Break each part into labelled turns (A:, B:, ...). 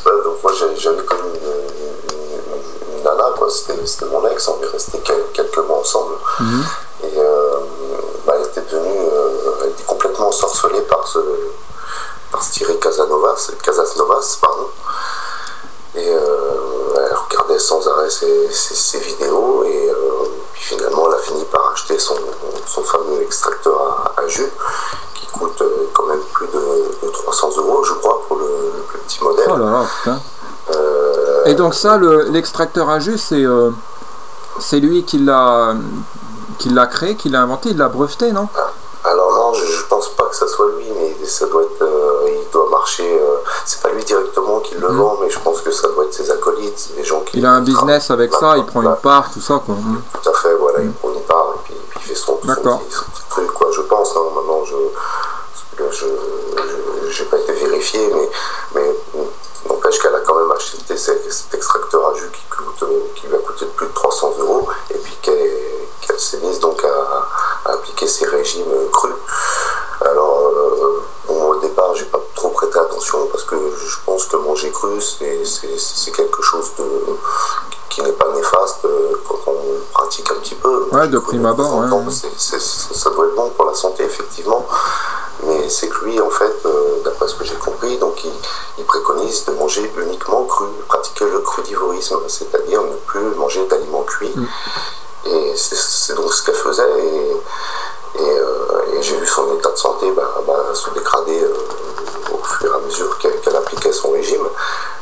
A: Ouais, donc moi j'avais connu une nana, quoi. C'était mon ex, on est resté quelques mois ensemble. Et elle était devenue, elle était complètement ensorcelée par ce Thierry Casasnovas, pardon. Et elle regardait sans arrêt ses vidéos, et puis finalement elle a fini par acheter son fameux extracteur à jus, qui coûte quand même plus de 300 € je crois pour le plus petit modèle.
B: Oh là là, putain. Et donc ça, l'extracteur à jus, c'est lui qui l'a créé, qui l'a inventé, il l'a breveté, non?
A: Alors non, je pense pas que ça soit lui, mais ça doit être, il doit marcher, c'est pas lui directement qui le vend, mais je pense que ça doit être ses acolytes, les gens qui...
B: Il a un business avec ça, il prend une part, tout ça, quoi.
A: Tout à fait, voilà, il prend une part, et puis il fait son petit truc, quoi, je pense, hein, maintenant, j'ai pas été vérifié, mais n'empêche qu'elle a quand même acheté cet extracteur à jus qui lui a coûté plus de 300 €, et puis qu'elle s'est mise donc à appliquer ses régimes crus. Alors, au départ, j'ai pas trop prêté attention, parce que je pense que manger cru, c'est quelque chose qui n'est pas néfaste quand on pratique un petit peu.
B: Ouais, de prime abord, ouais.
A: Ça doit être bon pour la santé, effectivement. Mais c'est que lui, en fait, d'après ce que j'ai compris, donc il préconise de manger uniquement cru, pratiquer le crudivorisme, c'est-à-dire ne plus manger d'aliments cuits. Et c'est donc ce qu'elle faisait, et j'ai vu son état de santé se dégrader au fur et à mesure qu'elle appliquait son régime.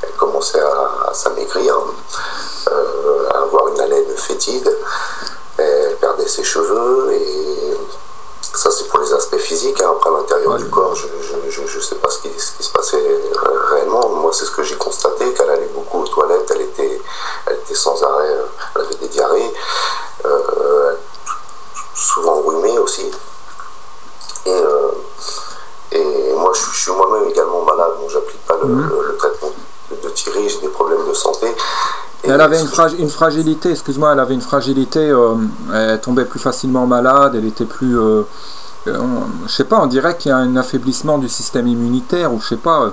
A: Elle commençait à s'amaigrir, à avoir une haleine fétide, elle perdait ses cheveux, et ça c'est pour les aspects physiques, hein. Après, à l'intérieur du corps, je sais pas ce qui se passait réellement. Moi, c'est ce que j'ai constaté, qu'elle allait beaucoup aux toilettes, elle était sans arrêt, elle avait des diarrhées, souvent enrhumée aussi. Et moi, je suis moi-même également malade. Bon, j'applique pas le traitement de Thierry, j'ai des problèmes de santé.
B: Et elle avait une fragilité, excuse-moi, elle avait une fragilité, elle tombait plus facilement malade, elle était plus... je sais pas, on dirait qu'il y a un affaiblissement du système immunitaire, ou je sais pas...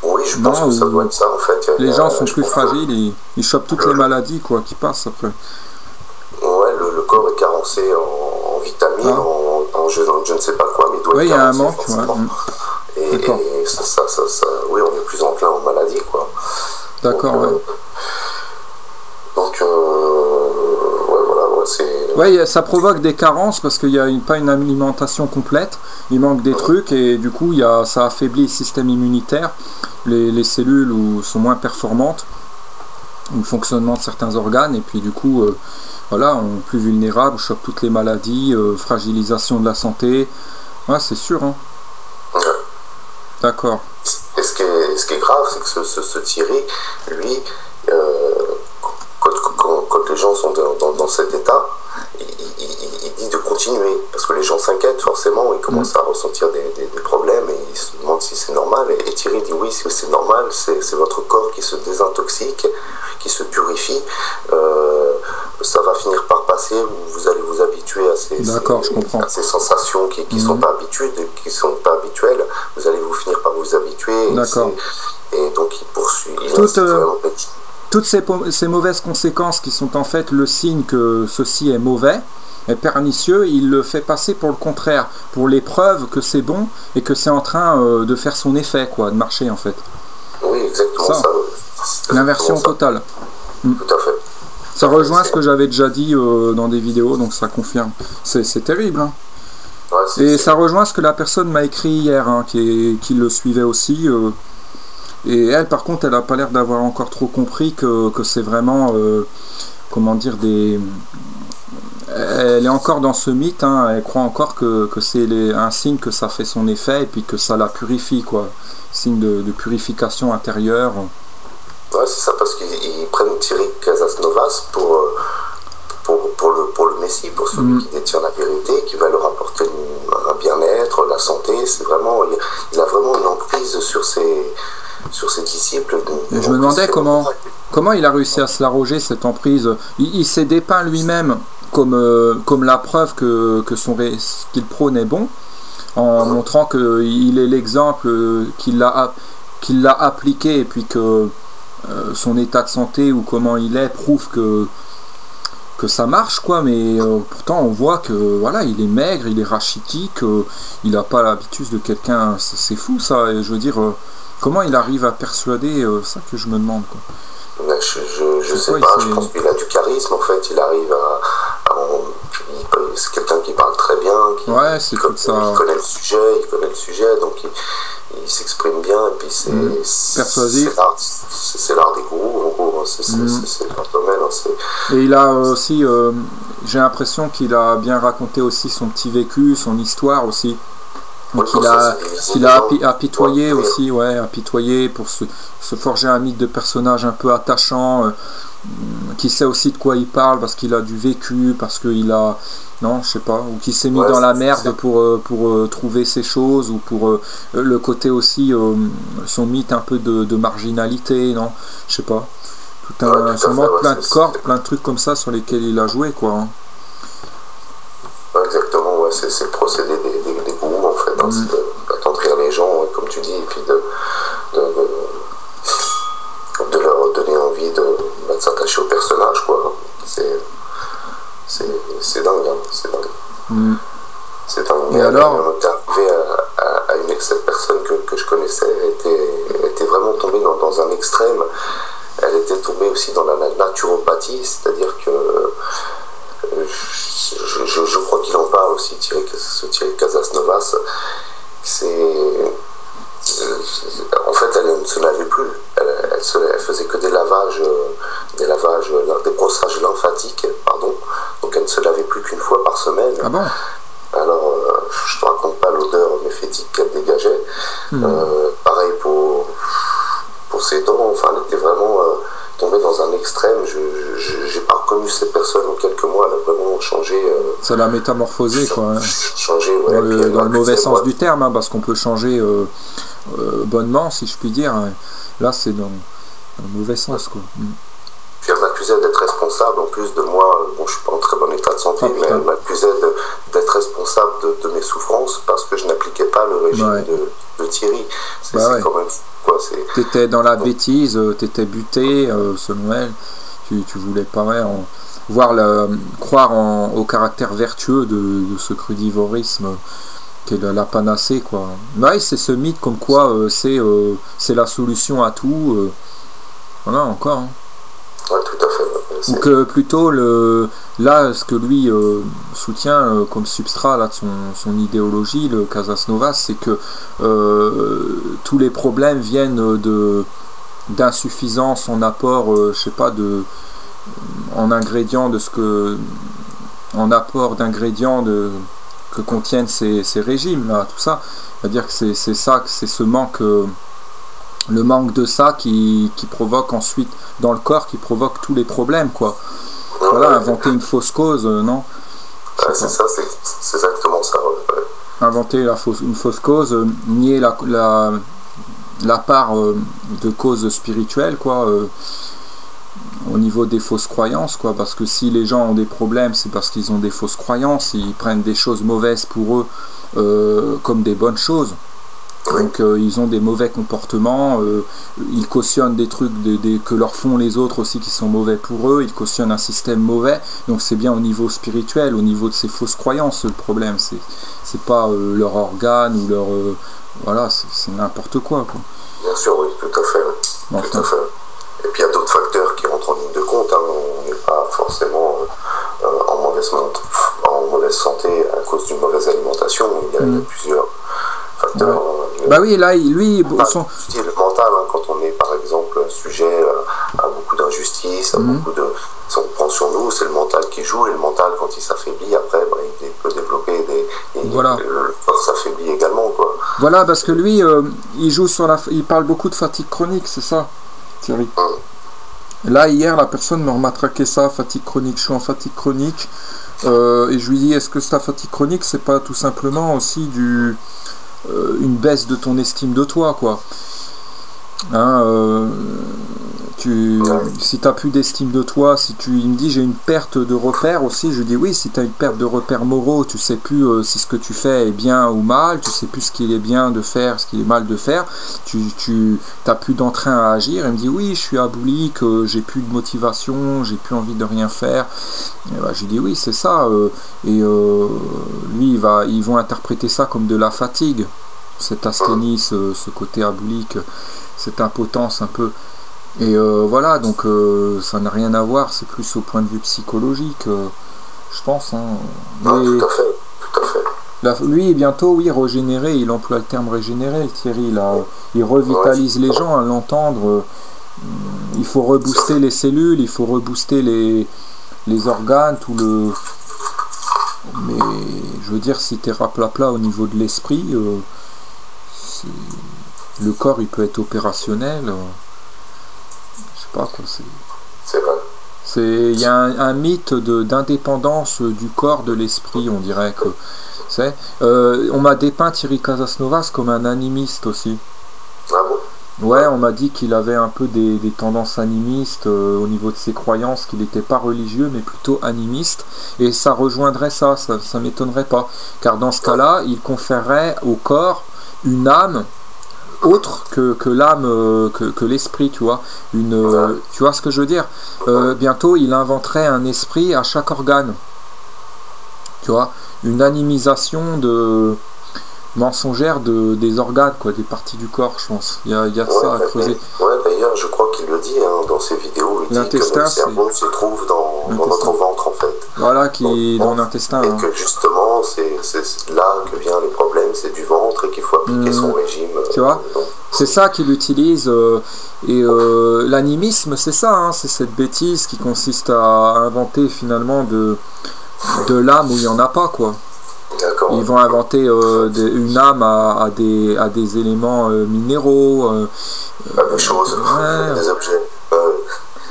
A: Oui, je pense que ça doit être ça, en fait.
B: Les gens sont plus fragiles, ils chopent toutes les maladies, quoi, qui passent après.
A: Ouais, le corps est carencé en vitamines, je ne sais pas quoi, mais il doit être carencé. Oui, il y a un manque, Et ça, oui, on est plus enclin en maladie, quoi.
B: D'accord, ouais.
A: Donc, ouais, voilà, ouais, c'est...
B: Ouais, ça provoque des carences parce qu'il n'y a pas une alimentation complète, il manque des trucs, et du coup, ça affaiblit le système immunitaire, les cellules sont moins performantes, le fonctionnement de certains organes, et puis du coup, voilà, on est plus vulnérable, chope toutes les maladies, fragilisation de la santé, ouais, c'est sûr, hein.
A: Ouais.
B: D'accord.
A: Et ce qui est grave, c'est que ce Thierry, lui, quand les gens sont dans cet état, il dit de continuer, parce que les gens s'inquiètent forcément, ils commencent à ressentir des problèmes, et ils se demandent si c'est normal, et Thierry dit oui, c'est normal, c'est votre corps qui se désintoxique, qui se purifie, ça va finir par passer, vous allez vous habituer à ces sensations qui sont pas habituelles, vous allez vous finir par vous habituer, et donc il poursuit.
B: Toutes ces mauvaises conséquences qui sont en fait le signe que ceci est mauvais, est pernicieux, il le fait passer pour le contraire, pour les preuves que c'est bon et que c'est en train de faire son effet, quoi, de marcher en fait.
A: Oui, exactement ça.
B: L'inversion totale.
A: Tout à fait.
B: Ça rejoint ce que j'avais déjà dit dans des vidéos, donc ça confirme. C'est terrible, hein. Ouais, et ça rejoint ce que la personne m'a écrit hier, hein, qui le suivait aussi. Et elle, par contre, elle n'a pas l'air d'avoir encore trop compris que c'est vraiment, comment dire, elle est encore dans ce mythe, hein, elle croit encore que c'est un signe que ça fait son effet, et puis que ça la purifie, quoi. Signe de purification intérieure.
A: Ouais, c'est ça, parce qu'ils prennent Thierry Casasnovas pour le Messie, pour celui qui détient la vérité, qui va leur apporter un bien-être, la santé. C'est vraiment, il a vraiment une emprise sur ses disciples.
B: Et je me demandais comment il a réussi à se l'arroger, cette emprise. Il s'est dépeint lui-même comme la preuve qu'il prône est bon, en montrant qu'il est l'exemple, qu'il a qu'il l'a appliqué et puis que son état de santé ou comment il est prouve que ça marche, quoi, mais pourtant on voit que voilà, il est maigre, il est rachitique, il n'a pas l'habitude de quelqu'un, c'est fou ça, et je veux dire, comment il arrive à persuader, ça que je me demande, quoi.
A: Je sais pas, je pense qu'il a du charisme en fait, il arrive c'est quelqu'un qui parle très bien, il connaît le sujet, donc il s'exprime bien, et puis
B: persuasif.
A: C'est l'art des gourous, en gros, c'est leur domaine.
B: Et il a aussi, j'ai l'impression qu'il a bien raconté aussi son petit vécu, son histoire aussi. Donc il a apitoyé aussi, apitoyé pour se forger un mythe de personnage un peu attachant, qui sait aussi de quoi il parle parce qu'il a du vécu, parce qu'il a, non, je sais pas, ou qui s'est mis dans la merde pour trouver ces choses, ou pour le côté aussi, son mythe un peu de marginalité, non, je sais pas. Sûrement plein de cordes, plein de trucs comme ça sur lesquels il a joué, quoi. Hein.
A: Exactement, c'est le procédé des gourous en fait, hein, c'est d'attendrir les gens, comme tu dis, et puis de leur donner envie de s'attacher au personnage, quoi. C'est dingue, hein, c'est dingue. C'est dingue.
B: Et alors,
A: cette personne que je connaissais était vraiment tombée dans un extrême. Elle était tombée aussi dans la naturopathie, c'est-à-dire que je crois qu'il en parle aussi, Thierry Casasnovas. En fait, elle ne se lavait plus. Elle faisait que des brossages lymphatiques, pardon. Donc elle ne se lavait plus qu'une fois par semaine.
B: Ah bon?
A: Alors, je ne te raconte pas l'odeur méphétique qu'elle dégageait. Pareil pour ses dents. Enfin, elle était vraiment tombée dans un extrême. Je n'ai pas reconnu cette personne en quelques mois. Elle a vraiment changé.
B: Ça l'a métamorphosé, quoi.
A: Changé,
B: dans le mauvais sens du terme, hein, parce qu'on peut changer bonnement, si je puis dire. Là, c'est dans le mauvais sens, quoi.
A: Puis elle m'accusait d'être responsable, en plus de moi, bon, je suis pas en très bon état de santé, mais elle m'accusait d'être responsable de mes souffrances parce que je n'appliquais pas le régime de Thierry. C'est quand même quoi.
B: T'étais dans la bêtise, t'étais buté, selon elle. Tu voulais pas croire au caractère vertueux de ce crudivorisme qui est la panacée, quoi. Ouais, c'est ce mythe comme quoi c'est la solution à tout. Voilà, encore. Hein.
A: Ouais, tout à fait.
B: Ou que plutôt là, ce que lui soutient comme substrat là, de son idéologie, le Casasnovas, c'est que tous les problèmes viennent d'insuffisance en apport, je sais pas, en ingrédients en apport d'ingrédients que contiennent ces régimes là, tout ça. C'est-à-dire que c'est ça, c'est ce manque. Le manque de ça qui provoque ensuite dans le corps, qui provoque tous les problèmes, quoi. Voilà, inventer une fausse cause, non?
A: C'est ça, c'est exactement ça. Ouais.
B: Inventer une fausse cause, nier la part de cause spirituelle, quoi, au niveau des fausses croyances, quoi. Parce que si les gens ont des problèmes, c'est parce qu'ils ont des fausses croyances, ils prennent des choses mauvaises pour eux comme des bonnes choses. Donc ils ont des mauvais comportements, ils cautionnent des trucs que leur font les autres aussi qui sont mauvais pour eux, ils cautionnent un système mauvais, donc c'est bien au niveau spirituel, au niveau de ces fausses croyances le problème, c'est pas leur organe ou leur... voilà, c'est n'importe quoi.
A: Bien sûr, oui, tout à fait. Tout à fait. Et puis il y a d'autres facteurs qui rentrent en ligne de compte, hein. On n'est pas forcément en mauvaise santé à cause d'une mauvaise alimentation, il y a plusieurs facteurs.
B: Bah oui, là, lui...
A: le mental, hein, quand on est par exemple sujet à beaucoup d'injustices, à beaucoup de... Si on prend sur nous, c'est le mental qui joue, et le mental, quand il s'affaiblit, après, il peut développer le corps s'affaiblit également, quoi.
B: Voilà, parce que lui, il joue il parle beaucoup de fatigue chronique, c'est ça, Thierry. Là, hier, la personne me remattraquait ça, fatigue chronique, je suis en fatigue chronique, et je lui dis, est-ce que ta fatigue chronique, c'est pas tout simplement aussi une baisse de ton estime de toi, quoi. Hein, si t'as plus d'estime de toi, il me dit j'ai une perte de repères aussi, je dis oui, si tu as une perte de repères moraux, tu sais plus si ce que tu fais est bien ou mal, tu sais plus ce qu'il est bien de faire, ce qu'il est mal de faire, tu t'as plus d'entrain à agir. Il me dit oui, je suis aboulique, j'ai plus de motivation, j'ai plus envie de rien faire. Et bah, je lui dis oui, c'est ça. Lui, ils vont interpréter ça comme de la fatigue, cette asthénie, ce côté aboulique, cette impotence un peu. Et voilà, donc ça n'a rien à voir, c'est plus au point de vue psychologique, je pense. Hein.
A: Mais, tout à fait, tout à fait.
B: Là, lui, bientôt, oui, régénérer, il emploie le terme régénérer, Thierry, là, il revitalise les gens à l'entendre. Il faut rebooster les cellules, il faut rebooster les organes, tout le... Mais, je veux dire, si t'es raplapla au niveau de l'esprit, le corps, il peut être opérationnel. Je sais pas quoi,
A: c'est vrai.
B: Il y a un mythe d'indépendance du corps, de l'esprit, on dirait que... on m'a dépeint Thierry Casasnovas comme un animiste aussi.
A: Ah bon?
B: Ouais, on m'a dit qu'il avait un peu des tendances animistes au niveau de ses croyances, qu'il n'était pas religieux mais plutôt animiste, et ça rejoindrait ça m'étonnerait pas, car dans ce cas-là, il conférerait au corps une âme autre que l'âme, que l'esprit, tu vois. Tu vois ce que je veux dire? Bientôt, il inventerait un esprit à chaque organe. Tu vois, une animisation mensongère des organes, quoi, des parties du corps, je pense. Il y a de ça à creuser.
A: Ouais, d'ailleurs, je crois qu'il le dit dans ses vidéos. Il dit que le cerveau se trouve dans notre ventre, en fait.
B: Voilà, qui est dans l'intestin.
A: Et que justement, c'est là que viennent les problèmes, c'est du ventre et qu'il faut appliquer son régime.
B: Tu vois, c'est ça qu'il utilise. Et l'animisme, c'est ça, hein, c'est cette bêtise qui consiste à inventer finalement de l'âme où il n'y en a pas, quoi. Ils vont inventer une âme à des éléments minéraux.
A: Des choses, des objets.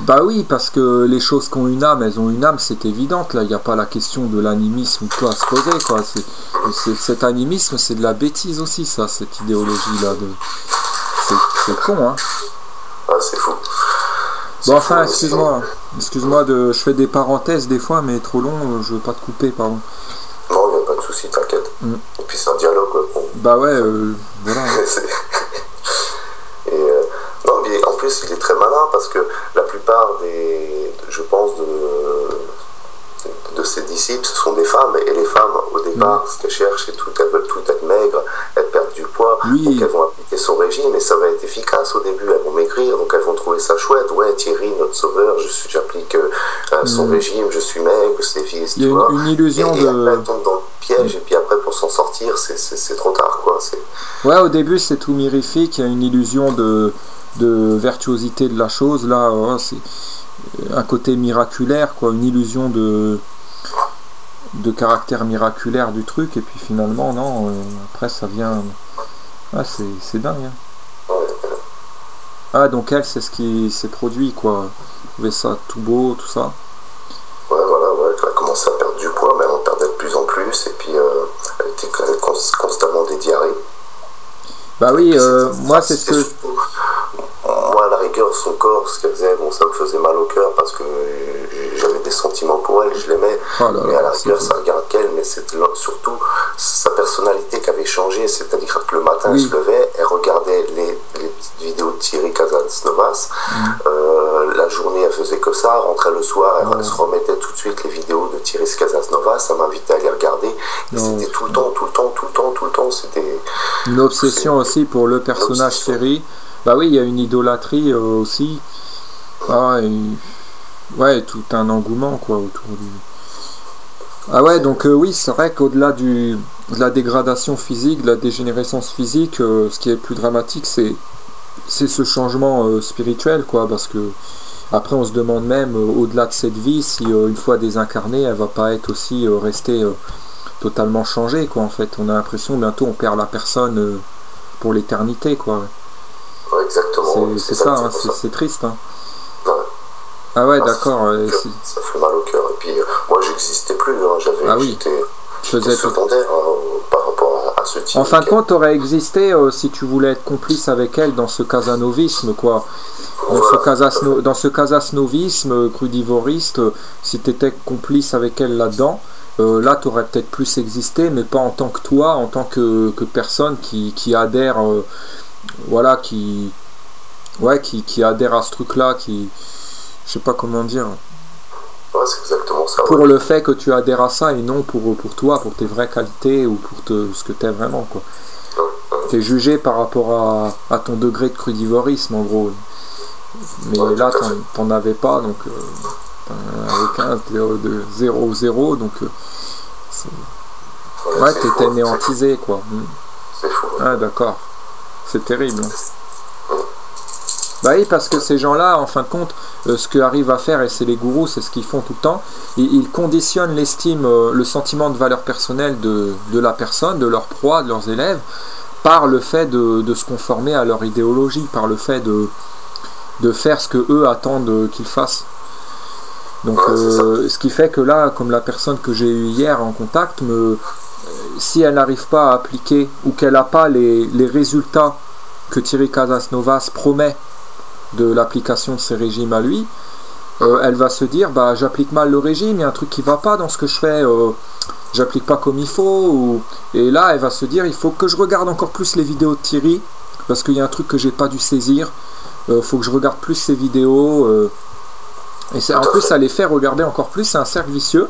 B: Bah oui, parce que les choses qui ont une âme, elles ont une âme, c'est évident. Là, il n'y a pas la question de l'animisme ou quoi à se poser, quoi. Cet animisme, c'est de la bêtise aussi, ça, cette idéologie-là. C'est con, hein.
A: Ah, c'est fou.
B: Bon, enfin, excuse-moi, je fais des parenthèses des fois, mais trop long, je veux pas te couper, pardon.
A: Non, il n'y a pas de souci, t'inquiète. Et puis c'est un dialogue.
B: Bah ouais, voilà.
A: Non, mais en plus, il est très malin parce que la plupart je pense, de ses disciples, ce sont des femmes. Et les femmes, au départ, ce qu'elles cherchent, c'est elles veulent toutes être maigres, elles perdent du poids. Oui. Donc elles vont appliquer son régime et ça va être efficace au début. Elles vont maigrir, donc elles vont trouver ça chouette. Ouais, Thierry, notre sauveur, j'applique son régime, je suis maigre, c'est efficace.
B: Il y a une illusion
A: et après, elles tombent dans le piège et puis après, pour s'en sortir, c'est trop tard, quoi.
B: Ouais, au début, c'est tout mirifique. Il y a une illusion de virtuosité de la chose. Là, c'est un côté miraculaire, quoi, une illusion de caractère miraculaire du truc, et puis finalement non, après ça vient, c'est dingue, hein. Ah, donc elle, c'est ce qui s'est produit, quoi, trouver ça tout beau, tout ça.
A: Ouais, voilà, elle a commencé à perdre du poids, mais elle en perdait de plus en plus, et puis elle était constamment des diarrhées.
B: Bah oui, moi c'est ce que...
A: Moi, à la rigueur, son corps, ce qu'elle faisait, bon, ça me faisait mal au cœur parce que j'avais des sentiments pour elle, je l'aimais. Mais à la rigueur, ça regarde qu'elle, mais c'est surtout sa personnalité qui avait changé. C'est-à-dire que le matin, elle se levait, elle regardait les petites vidéos de Thierry Casasnovas. La journée, elle faisait que ça. Rentrait le soir, elle se remettait tout de suite les vidéos de Thierry Casasnovas. Ça m'invitait à les regarder. Et c'était tout le temps. C'était
B: une obsession aussi pour le personnage Thierry. Bah oui, il y a une idolâtrie aussi. Ouais, tout un engouement, quoi, autour du... Ah ouais, donc oui, c'est vrai qu'au-delà de la dégradation physique, de la dégénérescence physique, ce qui est plus dramatique, c'est ce changement spirituel, quoi, parce que après on se demande même, au-delà de cette vie, si une fois désincarnée, elle va pas être aussi restée totalement changée, quoi, en fait. On a l'impression, bientôt, on perd la personne pour l'éternité, quoi.
A: Ouais, exactement.
B: C'est ça, hein, c'est triste, hein. Ouais. Ah ouais, d'accord.
A: Ça fait mal au cœur. Et puis moi, j'existais plus. Hein. J'étais secondaire par rapport à ce type.
B: En fin de compte, tu aurais existé si tu voulais être complice avec elle dans ce casanovisme, quoi. Dans ce casasnovisme crudivoriste, si tu étais complice avec elle là-dedans, là tu aurais peut-être plus existé, mais pas en tant que toi, en tant que personne qui adhère, voilà, qui adhère à ce truc-là, je sais pas comment dire.
A: Ouais, c'est exactement ça.
B: Pour le fait que tu adhères à ça et non pour toi, pour tes vraies qualités ou pour ce que tu es vraiment, quoi. Tu es jugé par rapport à ton degré de crudivorisme, en gros. Mais ouais, là, t'en avais pas, donc avec un de 0, donc ouais, t'étais néantisé, quoi.
A: C'est fou.
B: Ah, d'accord. C'est terrible. Bah oui, parce que ces gens-là, en fin de compte, ce qu'arrivent à faire, et c'est les gourous, c'est ce qu'ils font tout le temps, ils conditionnent l'estime, le sentiment de valeur personnelle de la personne, de leur proie, de leurs élèves, par le fait de se conformer à leur idéologie, par le fait de faire ce que eux attendent qu'ils fassent. Donc, ce qui fait que là, comme la personne que j'ai eue hier en contact, si elle n'arrive pas à appliquer ou qu'elle n'a pas les résultats que Thierry Casasnovas promet de l'application de ces régimes à lui, elle va se dire bah j'applique mal le régime, il y a un truc qui va pas dans ce que je fais, j'applique pas comme il faut, et là elle va se dire il faut que je regarde encore plus les vidéos de Thierry parce qu'il y a un truc que j'ai pas dû saisir, faut que je regarde plus ces vidéos, et en plus ça les fait regarder encore plus, c'est un cercle vicieux.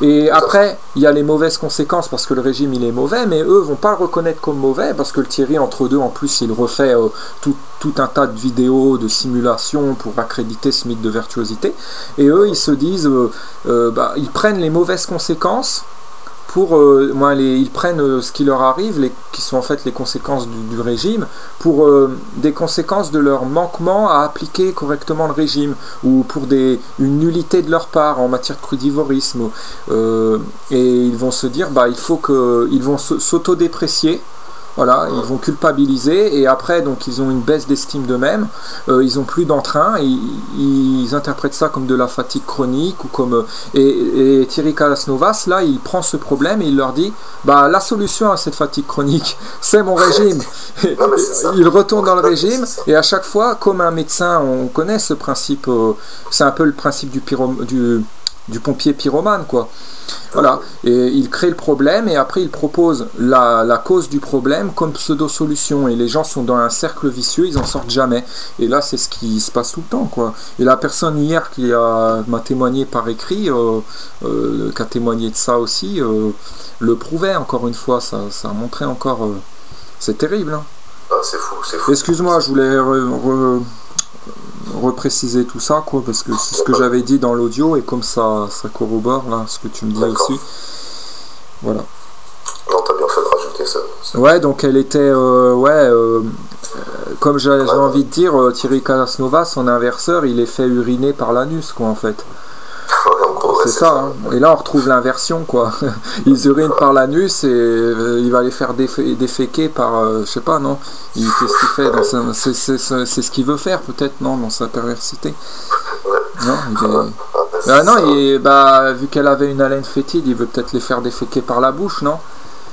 B: Et après, il y a les mauvaises conséquences parce que le régime il est mauvais, mais eux vont pas le reconnaître comme mauvais parce que le Thierry entre deux, en plus, il refait tout un tas de vidéos, de simulations pour accréditer ce mythe de virtuosité. Et eux, ils se disent, ils prennent les mauvaises conséquences ils prennent ce qui leur arrive, qui sont en fait les conséquences du régime, pour des conséquences de leur manquement à appliquer correctement le régime, ou pour une nullité de leur part en matière de crudivorisme. Et ils vont se dire, ils vont s'autodéprécier. Voilà, ils vont culpabiliser et après donc ils ont une baisse d'estime d'eux-mêmes, ils ont plus d'entrain, et ils interprètent ça comme de la fatigue chronique ou comme et Thierry Casasnovas là il prend ce problème et il leur dit la solution à cette fatigue chronique c'est mon régime. Il retourne dans le régime et à chaque fois comme un médecin on connaît ce principe, c'est un peu le principe du pompier pyromane quoi. Voilà, et il crée le problème et après il propose la cause du problème comme pseudo-solution et les gens sont dans un cercle vicieux, ils en sortent jamais. Et là c'est ce qui se passe tout le temps quoi. Et la personne hier qui m'a témoigné par écrit, qui a témoigné de ça aussi, le prouvait encore une fois, ça montrait encore, c'est terrible hein.
A: Ah, c'est fou, c'est fou.
B: Excuse-moi, je voulais repréciser tout ça quoi, parce que c'est ce que j'avais dit dans l'audio et comme ça corrobore là ce que tu me dis aussi. Voilà.
A: Non, t'as bien fait de rajouter ça.
B: Ouais, donc elle était comme j'ai envie de dire, Thierry Casasnovas, son inverseur, il est fait uriner par l'anus quoi en fait. C'est ça, hein. Et là on retrouve l'inversion quoi. Ils urinent par l'anus et il va les faire déféquer par je sais pas non. Qu'est-ce qu'il fait c'est ce qu'il veut faire peut-être non dans sa perversité. Non, vu qu'elle avait une haleine fétide, il veut peut-être les faire déféquer par la bouche, non?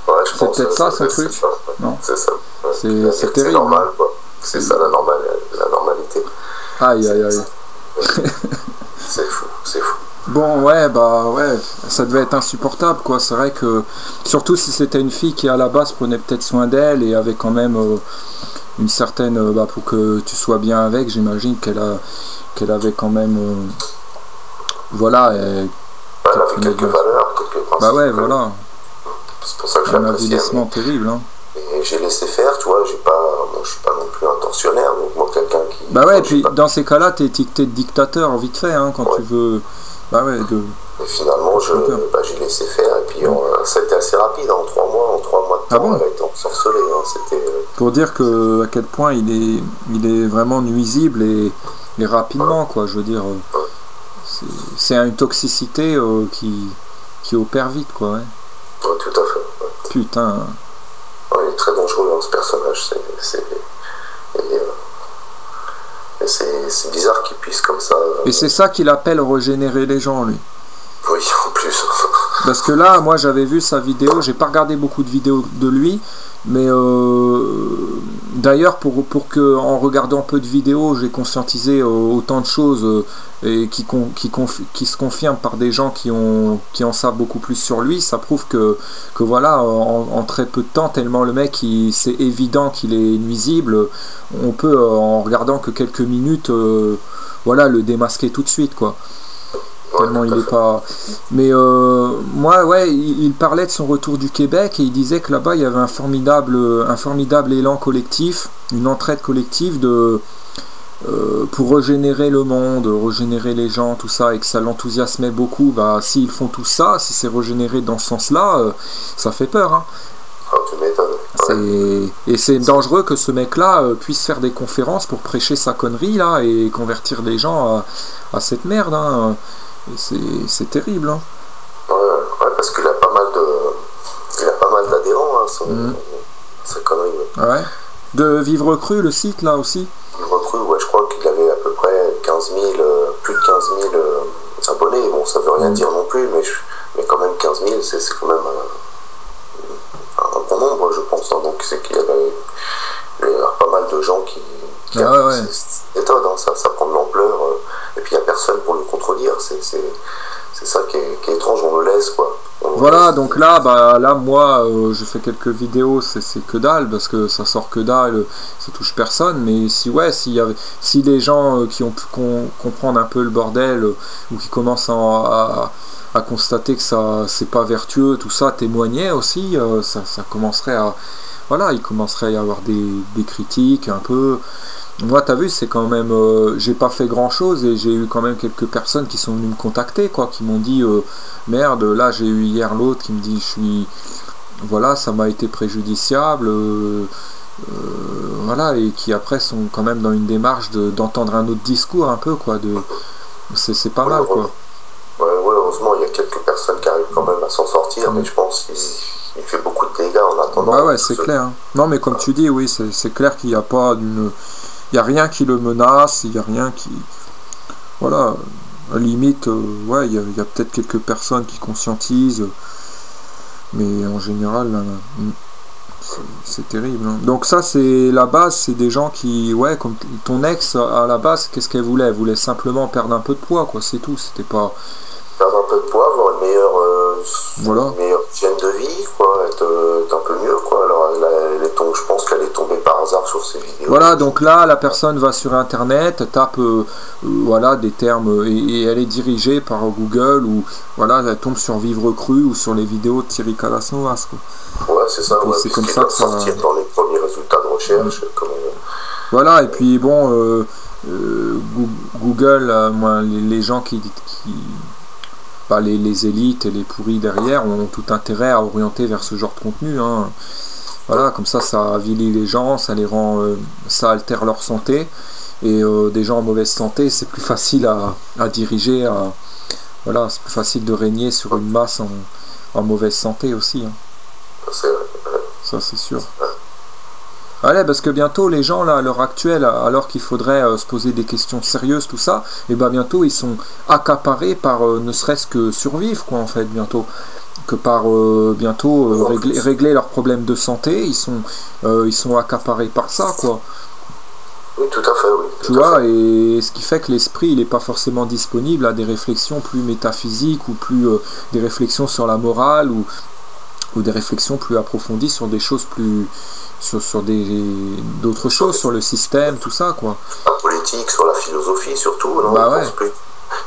A: Ouais,
B: c'est peut-être ça son truc.
A: Ça.
B: Non.
A: C'est ça. Ouais.
B: C'est terrible.
A: C'est normal quoi. C'est ça la normalité.
B: Aïe aïe aïe.
A: C'est fou, c'est fou.
B: Bon ouais ça devait être insupportable quoi, c'est vrai que surtout si c'était une fille qui à la base prenait peut-être soin d'elle et avait quand même une certaine pour que tu sois bien avec, j'imagine qu'elle avait quand même
A: elle avait quelques valeurs, quelques principes.
B: Bah ouais voilà.
A: C'est pour ça que j'ai apprécié.
B: Un avilissement terrible hein.
A: Et j'ai laissé faire, tu vois, je suis pas non plus intentionnaire, donc moi quelqu'un qui...
B: Bah ouais, et puis dans ces cas-là, t'es étiqueté de dictateur vite fait, hein, quand tu veux... Bah ouais,
A: Et finalement, j'ai laissé faire, et puis ça a été assez rapide, en 3 mois de temps, elle a été ensorcelée, hein, c'était...
B: Pour dire à quel point il est vraiment nuisible et rapidement, quoi, je veux dire... C'est une toxicité qui opère vite, quoi, ouais.
A: Ouais, tout à fait. Ouais.
B: Putain...
A: Il est très dangereux hein, ce personnage, c'est bizarre qu'il puisse comme ça.
B: Et c'est ça qu'il appelle régénérer les gens lui.
A: Oui, en plus.
B: Parce que là, moi j'avais vu sa vidéo, j'ai pas regardé beaucoup de vidéos de lui, mais D'ailleurs, pour que, en regardant peu de vidéos, j'ai conscientisé autant de choses et qui se confirment par des gens qui en savent beaucoup plus sur lui, ça prouve que voilà, en très peu de temps, tellement le mec, c'est évident qu'il est nuisible, on peut, en regardant que quelques minutes, voilà, le démasquer tout de suite, quoi. Tellement il est pas. Mais moi, ouais, il parlait de son retour du Québec et il disait que là-bas il y avait un formidable élan collectif, une entraide collective pour régénérer le monde, régénérer les gens, tout ça, et que ça l'enthousiasmait beaucoup. Bah, s'ils font tout ça, si c'est régénéré dans ce sens-là, ça fait peur, hein.
A: Ah, tu m'étonnes.
B: Et c'est dangereux que ce mec-là puisse faire des conférences pour prêcher sa connerie là et convertir les gens à cette merde, hein. C'est terrible, hein.
A: Ouais, parce qu'il a pas mal d'adhérents, hein, sa connerie.
B: Ouais. De Vivre Cru, le site là aussi.
A: Vivre Cru, ouais, je crois qu'il avait à peu près 15 000, plus de 15 000 abonnés. Bon, ça veut rien dire non plus, mais quand même 15 000, c'est quand même un bon nombre, je pense, hein. Donc c'est qu'il y avait pas mal de gens qui
B: ouais.
A: cette méthode, hein, ça prend de l'ampleur, et puis il n'y a personne pour le contredire. C'est ça qui est étrange, on le laisse, quoi.
B: Voilà, donc là, moi, je fais quelques vidéos, c'est que dalle, parce que ça sort que dalle, ça touche personne, mais si les gens qui ont pu comprendre un peu le bordel, ou qui commencent à constater que ça c'est pas vertueux, tout ça, témoigner aussi, ça commencerait à... Voilà, il commencerait à y avoir des critiques, un peu... Moi, t'as vu, c'est quand même... j'ai pas fait grand-chose, et j'ai eu quand même quelques personnes qui sont venues me contacter, quoi, qui m'ont dit... merde, là, j'ai eu hier l'autre qui me dit, voilà, ça m'a été préjudiciable, voilà, et qui après sont quand même dans une démarche d'entendre un autre discours, un peu, quoi, c'est pas mal, quoi.
A: Ouais, heureusement, il y a quelques personnes qui arrivent quand même à s'en sortir, mais je pense qu'il fait beaucoup de dégâts en attendant.
B: Bah ouais, c'est clair, hein. Non, mais comme tu dis, oui, c'est clair qu'il n'y a pas d'une... Il n'y a rien qui le menace, il n'y a rien qui... Voilà, à la limite, ouais, il y a peut-être quelques personnes qui conscientisent, mais en général, c'est terrible, hein. Donc ça, c'est la base, c'est des gens qui... Ouais, comme ton ex, à la base, qu'est-ce qu'elle voulait? Elle voulait simplement perdre un peu de poids, quoi, c'est tout, c'était pas...
A: Perdre un peu de poids, avoir une meilleure hygiène de vie, quoi, être un peu mieux, quoi. Alors, je pense qu'elle est tombée par hasard sur ces vidéos.
B: Voilà, donc là, la personne va sur Internet, tape voilà, des termes, et elle est dirigée par Google, ou voilà, elle tombe sur Vivre Cru, ou sur les vidéos de Thierry Kalasnovas, quoi.
A: Ouais, c'est ça,
B: c'est comme ça que ça...
A: sortir dans les premiers résultats de recherche.
B: Voilà, et puis bon, Google, moi, les gens qui les élites et les pourris derrière ont tout intérêt à orienter vers ce genre de contenu, hein. Voilà, comme ça avilit les gens, ça les rend, ça altère leur santé, et des gens en mauvaise santé, c'est plus facile à diriger, voilà, c'est plus facile de régner sur une masse en mauvaise santé aussi, hein. Ça c'est sûr. Allez, parce que bientôt les gens là, à l'heure actuelle, alors qu'il faudrait se poser des questions sérieuses, tout ça, et ben bientôt ils sont accaparés par ne serait-ce que survivre, quoi, en fait, bientôt, que par régler leurs problèmes de santé, ils sont accaparés par ça, quoi.
A: Oui, tout à fait, oui.
B: Tu vois, et ce qui fait que l'esprit il n'est pas forcément disponible à des réflexions plus métaphysiques, ou plus des réflexions sur la morale, ou des réflexions plus approfondies sur des choses plus... sur d'autres choses, sur le système, tout ça, quoi.
A: La politique, sur la philosophie surtout, non,
B: bah ouais.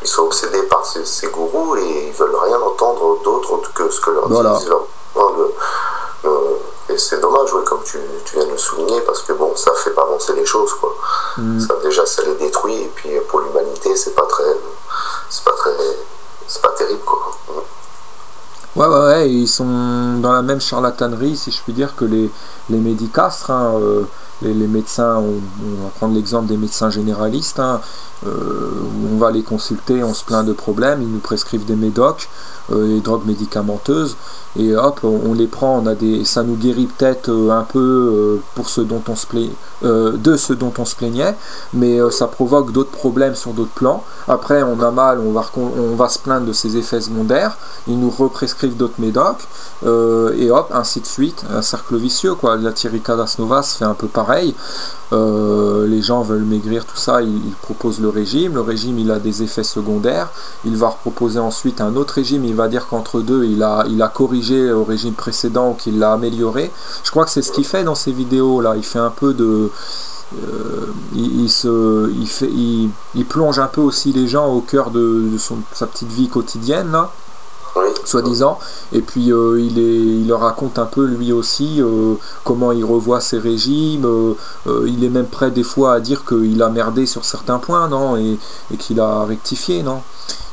A: Ils sont obsédés par ces gourous et ils veulent rien entendre d'autre que ce que leur disent et c'est dommage, ouais, comme tu viens de le souligner, parce que bon, ça fait pas avancer les choses, quoi. Ça les détruit, et puis pour l'humanité c'est pas terrible, quoi.
B: Ouais, ils sont dans la même charlatanerie, si je puis dire, que les médicastres, hein, les médecins, on va prendre l'exemple des médecins généralistes, hein, où on va les consulter, on se plaint de problèmes, ils nous prescrivent des médocs, les drogues médicamenteuses, et hop, on les prend, ça nous guérit peut-être un peu pour ce dont on se de ce dont on se plaignait, mais ça provoque d'autres problèmes sur d'autres plans. Après, on a mal, on va se plaindre de ces effets secondaires, ils nous represcrivent d'autres médocs, et hop, ainsi de suite, un cercle vicieux, quoi. La Thierry Cadasnovas fait un peu pareil. Les gens veulent maigrir, tout ça, il propose le régime il a des effets secondaires, il va proposer ensuite un autre régime, il va dire qu'entre deux il a corrigé au régime précédent ou qu'il l'a amélioré. Je crois que c'est ce qu'il fait dans ces vidéos là, il fait un peu de il plonge un peu aussi les gens au cœur de sa petite vie quotidienne là, soi-disant, et puis il leur raconte un peu lui aussi comment il revoit ses régimes, il est même prêt des fois à dire qu'il a merdé sur certains points, non, et qu'il a rectifié, non,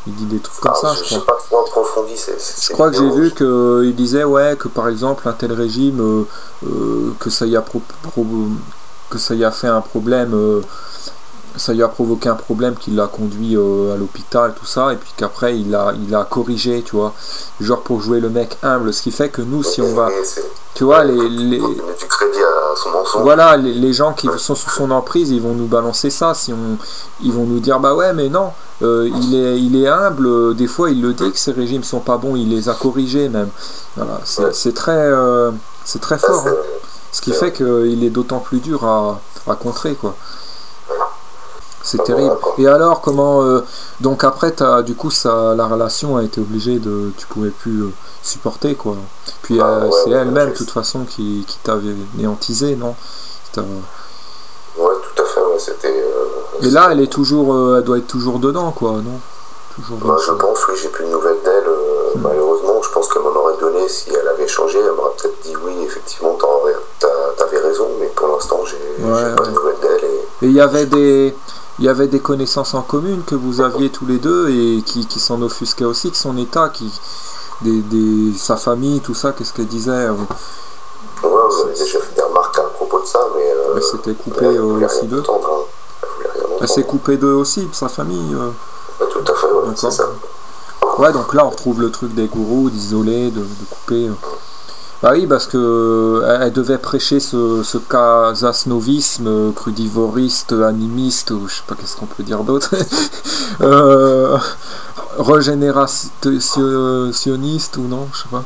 B: il dit des trucs comme ça, je crois.
A: Pas trop approfondi, je
B: crois que j'ai vu qu'il disait ouais que par exemple un tel régime que ça y a fait un problème, ça lui a provoqué un problème qui l'a conduit à l'hôpital, tout ça, et puis qu'après il a corrigé, tu vois, genre pour jouer le mec humble, ce qui fait que nous, si on va, tu vois, du
A: crédit à son mensonge.
B: Voilà, les gens qui sont sous son emprise, ils vont nous balancer ça, ils vont nous dire bah ouais mais non, il est humble, des fois il le dit que ces régimes sont pas bons, il les a corrigés même, voilà, c'est très fort, hein. Ce qui fait qu'il est d'autant plus dur à contrer, quoi. C'est terrible. Et alors, comment donc après, du coup, la relation a été obligée de, tu pouvais plus supporter, quoi. Puis c'est elle-même, de toute façon, qui t'avait néantisé, non?
A: Ouais, tout à fait. Ouais, c'était.
B: Et là, elle doit être toujours dedans, quoi, non? Toujours.
A: Je pense, oui, j'ai plus de nouvelles d'elle. Malheureusement, je pense qu'elle m'en aurait donné si elle avait changé. Elle m'aurait peut-être dit oui, effectivement, t'avais raison, mais pour l'instant, j'ai pas de nouvelles d'elle.
B: Et il y avait des connaissances en commun que vous aviez tous les deux et qui s'en offusquaient aussi de son état, sa famille, tout ça, qu'est-ce qu'elle disait?
A: Ouais, vous avez déjà fait des remarques à propos de ça, mais
B: elle s'était coupée aussi d'eux. Elle s'est coupée d'eux aussi, de sa famille.
A: Tout à fait, ouais, c'est ça.
B: Ouais, donc là on retrouve le truc des gourous, d'isoler, de couper. Bah oui, parce que elle devait prêcher ce casasnovisme, crudivoriste, animiste, ou je sais pas qu'est-ce qu'on peut dire d'autre, régénérationniste ou non, je sais pas.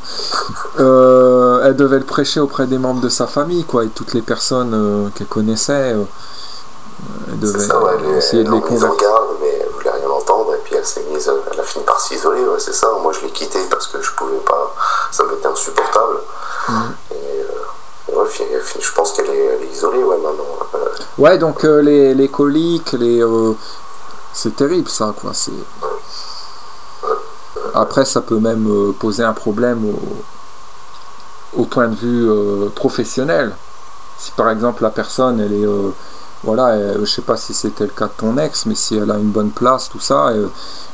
B: Elle devait le prêcher auprès des membres de sa famille, quoi, et toutes les personnes qu'elle connaissait. Elle devait essayer de les convaincre.
A: Mais elle voulait rien entendre, et puis elle a fini par s'isoler, ouais, c'est ça. Moi je l'ai quittée parce que je pouvais pas, ça m'était insupportable. Et ouais, je pense qu'elle est isolée, ouais, maintenant.
B: Ouais, donc les coliques, c'est terrible ça, quoi. Après, ça peut même poser un problème au point de vue professionnel. Si par exemple la personne, elle est voilà, je sais pas si c'était le cas de ton ex, mais si elle a une bonne place, tout ça,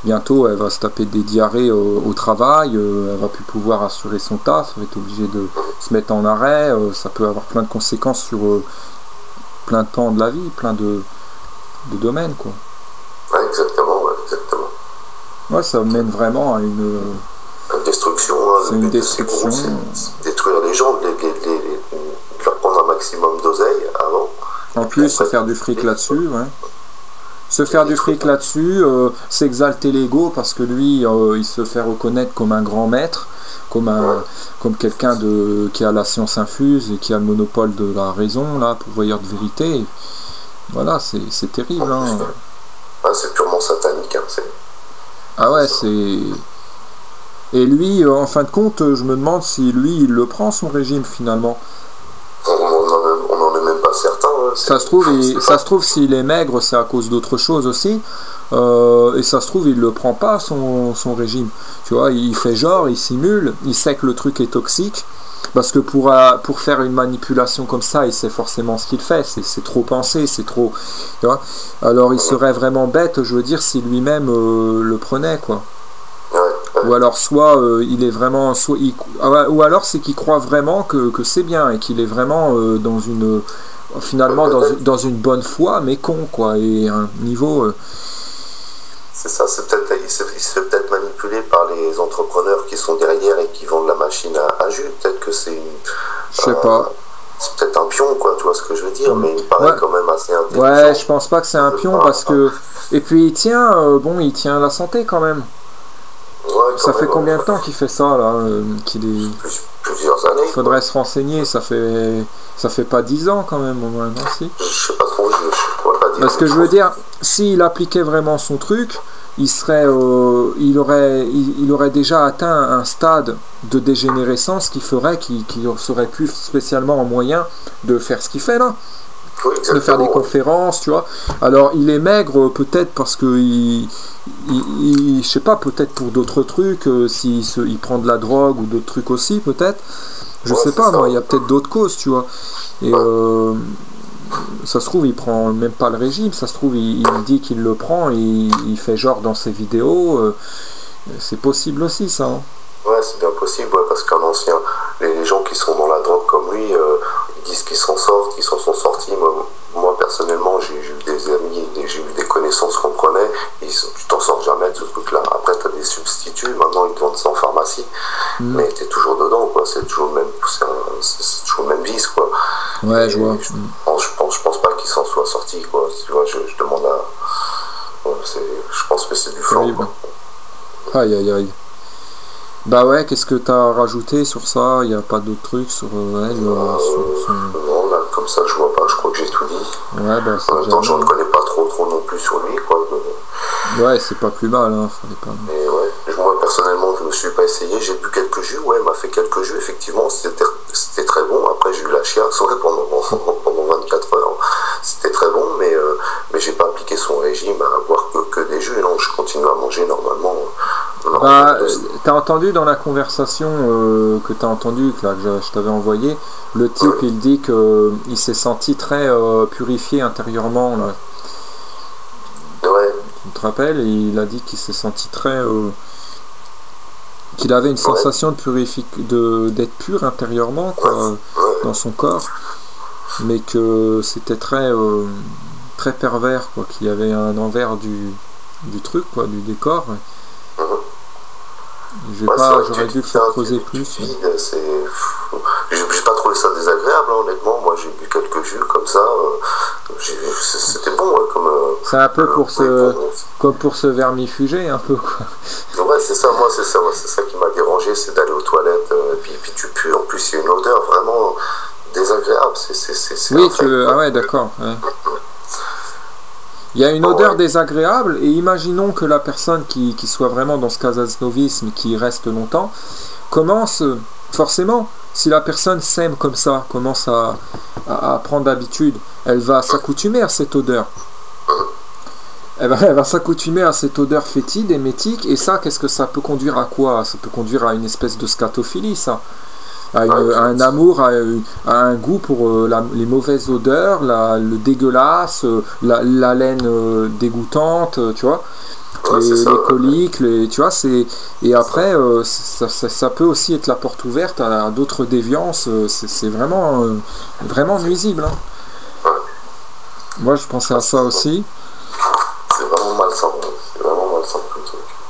B: bientôt elle va se taper des diarrhées au travail, elle va plus pouvoir assurer son taf, elle va être obligée de se mettre en arrêt, ça peut avoir plein de conséquences sur plein de pans de la vie, plein de domaines, quoi.
A: Ouais, exactement, ouais, exactement.
B: Ouais, ça mène vraiment à une
A: destruction.
B: C'est une destruction.
A: C'est détruire les gens, leur prendre un maximum d'oseille avant.
B: En plus, se faire du fric là-dessus, ouais. Se faire du fric là-dessus, s'exalter l'ego, parce que lui, il se fait reconnaître comme un grand maître, comme quelqu'un qui a la science infuse et qui a le monopole de la raison, là, pourvoyeur de vérité. Voilà, c'est terrible. Hein.
A: Ah, c'est purement satanique. Hein,
B: ah ouais, c'est... Et lui, en fin de compte, je me demande si lui, il le prend, son régime, finalement.
A: On n'en est même pas certain. Hein,
B: ça se trouve, s'il est maigre, c'est à cause d'autre chose aussi. Et ça se trouve, il le prend pas, son régime. Tu vois, il fait genre, il simule, il sait que le truc est toxique. Parce que pour faire une manipulation comme ça, il sait forcément ce qu'il fait. C'est trop pensé, c'est trop... Tu vois. Alors, il serait vraiment bête, je veux dire, si lui-même le prenait, quoi. Ou alors soit il est vraiment ou alors c'est qu'il croit vraiment que c'est bien et qu'il est vraiment dans une finalement dans une bonne foi mais con quoi, et un niveau
A: C'est ça, il se fait peut-être manipuler par les entrepreneurs qui sont derrière et qui vendent la machine à jus. Peut-être que c'est
B: Je sais pas.
A: c'est peut-être un pion, quoi, tu vois ce que je veux dire, mais il paraît quand même assez intelligent.
B: Ouais, je pense pas que c'est un pion parce que. Et puis il tient, il tient la santé quand même.
A: Ouais,
B: Ça fait combien de temps qu'il fait ça là
A: Plusieurs années.
B: Il faudrait se renseigner, ça fait pas 10 ans quand même au moins, non si.
A: Je sais pas trop, je pourrais pas dire.
B: Parce que je veux dire, s'il appliquait vraiment son truc, il aurait déjà atteint un stade de dégénérescence qui ferait qu'il serait plus spécialement en moyen de faire ce qu'il fait là.
A: Oui,
B: de faire des conférences, tu vois. Alors il est maigre peut-être parce que je sais pas, peut-être pour d'autres trucs, il prend de la drogue ou d'autres trucs aussi peut-être. Je sais pas, moi, il y a peut-être d'autres causes, tu vois. Et ça se trouve, il prend même pas le régime, ça se trouve, il dit qu'il le prend, et il fait genre dans ses vidéos. C'est possible aussi, ça. Hein.
A: Ouais, c'est bien possible, ouais, parce qu'un ancien, les gens qui sont dans la drogue comme lui, ils disent qu'ils s'en sortent, qu'ils s'en sont sortis. Moi personnellement, j'ai eu des amis, j'ai eu des connaissances qu'on prenait, et tu t'en sors jamais de ce truc-là. Après, tu as des substituts, maintenant ils te vendent ça en pharmacie, mais tu es toujours dedans, quoi. C'est toujours le même, c'est toujours le même vice, quoi.
B: Ouais,
A: et
B: je vois.
A: Je pense pas qu'il s'en soit sorti, quoi. Tu vois, je demande à. Je pense que c'est du flanc, quoi.
B: Aïe, aïe, aïe. Bah ouais, qu'est-ce que t'as rajouté sur ça? Il n'y a pas d'autres trucs sur elle
A: Non, là, comme ça, je vois pas, je crois que j'ai tout dit.
B: Ouais, bah c'est
A: en même temps, je ne connais pas trop non plus sur lui, quoi.
B: Ouais, c'est pas plus mal, hein, fallait pas.
A: Mais ouais, moi personnellement, je ne me suis pas essayé, j'ai bu quelques jus, ouais, m'a fait quelques jus, effectivement, c'était très bon. Après, j'ai eu la chiasse, ouais, pendant 24 heures. C'était très bon, mais j'ai pas appliqué son régime à boire que des jus, non, je continue à manger normalement.
B: Bah, t'as entendu dans la conversation que t'as entendu, que je t'avais envoyé, le type il dit que il s'est senti très purifié intérieurement là.
A: Ouais.
B: Tu te rappelles? Il a dit qu'il s'est senti très qu'il avait une sensation d'être pur intérieurement, quoi, dans son corps, mais que c'était très très pervers, quoi, qu'il y avait un envers du truc, quoi, du décor. J'aurais dû le faire creuser plus.
A: J'ai pas trouvé ça désagréable, hein, honnêtement. Moi, j'ai bu quelques jus comme ça. C'était bon, ouais, comme.
B: C'est un peu comme pour se vermifuger, un peu, quoi.
A: Ouais, c'est ça. Moi, c'est ça qui m'a dérangé, c'est d'aller aux toilettes. Puis tu pues. En plus, il y a une odeur vraiment désagréable.
B: Oui, ah ouais, d'accord. Ouais. Il y a une odeur désagréable, et imaginons que la personne qui soit vraiment dans ce casanovisme, qui reste longtemps, commence, forcément, si la personne sème comme ça, commence à prendre d'habitude, elle va s'accoutumer à cette odeur. Elle va s'accoutumer à cette odeur fétide, émétique, et ça, qu'est-ce que ça peut conduire à quoi? Ça peut conduire à une espèce de scatophilie, ça. À un amour, à un goût pour les mauvaises odeurs, le dégueulasse, la laine dégoûtante, tu vois, les coliques, tu vois, et après ça peut aussi être la porte ouverte à d'autres déviances. C'est vraiment nuisible, hein. Moi je pensais à ça aussi.